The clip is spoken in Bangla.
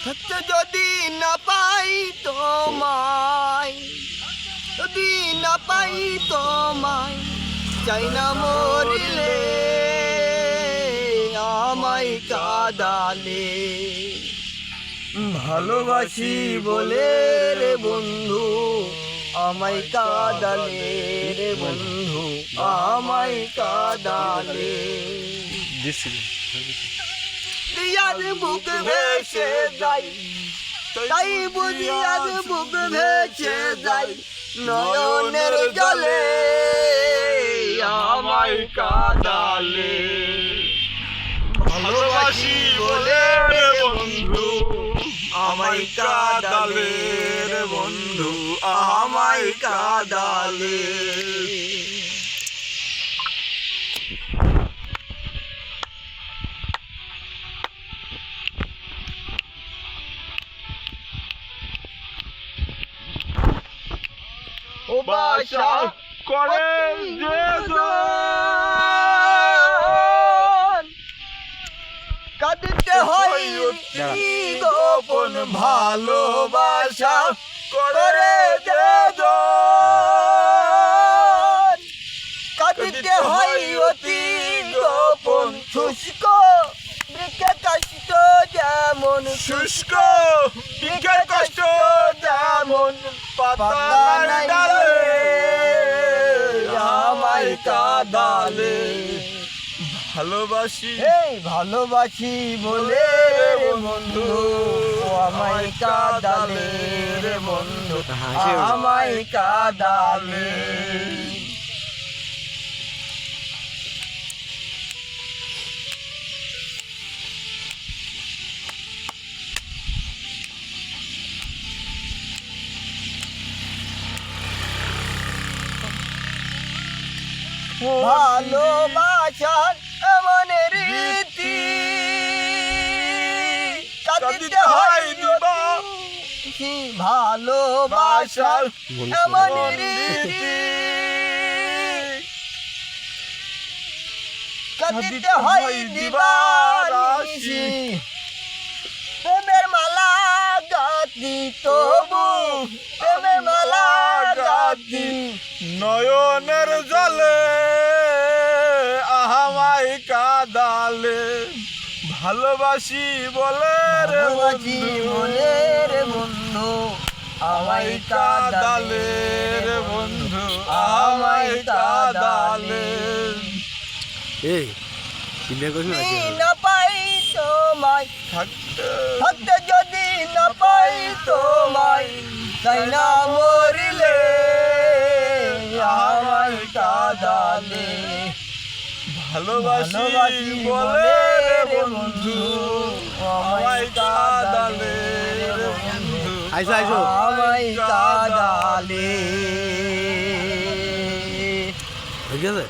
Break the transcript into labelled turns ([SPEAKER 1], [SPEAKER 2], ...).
[SPEAKER 1] থাকতে যদি না পাই তোমায়, যদি না পাই তোমায়, চাই না মরিলে আমায় কাঁদালে। ভালোবাসি বলে রে বন্ধু আমায় কাঁদালে রে বন্ধু আমায় কাঁদালে। আজ বুক ভেসে যাই, তাই বুঝি আজ বুক ভেসে যাই, নয়নের জলে আমায় কাঁদালে।
[SPEAKER 2] ভালোবাসি বলে রে বন্ধু আমায় কাঁদালে রে বন্ধু আমায় কাঁদালে।
[SPEAKER 1] ও বাসা
[SPEAKER 2] করে যে
[SPEAKER 1] কাঁদিতে হয় অতি গোপন, ভালোবাসা করে যে কাঁদিতে হয় অতি গোপন। শুষ্ক বৃক্ষের কষ্ট যেমন,
[SPEAKER 2] শুষ্ক বৃক্ষের কষ্ট
[SPEAKER 1] যেমন
[SPEAKER 2] পাতা নাই ডালে আমায় কাঁদালে। ভালোবাসি
[SPEAKER 1] এই ভালোবাসি বলে রে বন্ধু আমায় কাঁদালে রে বন্ধু আমায় কাঁদালে। ভালোবাসার এমন রীতি কাঁদিতে হয় দিবা, ভালোবাসার এমন রীতি কাঁদিতে হয় দিবানিশি। প্রেমের মালা গাতি তবু প্রেমের মালা গাতি,
[SPEAKER 2] নয়নের জলে আমায় কাঁদালে। ভালোবাসি বলে রে
[SPEAKER 1] ভালোবাসি
[SPEAKER 2] বন্ধু
[SPEAKER 1] বলে রে বন্ধু আমায়
[SPEAKER 2] কাঁদালে রে বন্ধু আমায় কাঁদালে।
[SPEAKER 3] এই
[SPEAKER 1] না পাই তোমায়,
[SPEAKER 2] থাকতে
[SPEAKER 1] থাকতে যদি না পাই তোমায়, তাই না মরিলে আমায় কাঁদালে।
[SPEAKER 2] ভালোবাসি বলে রে বন্ধু আমায় কাঁদালে রে বন্ধু
[SPEAKER 3] আইসো আইসো
[SPEAKER 1] আমায় কাঁদালে।
[SPEAKER 3] হয়ে গেছে।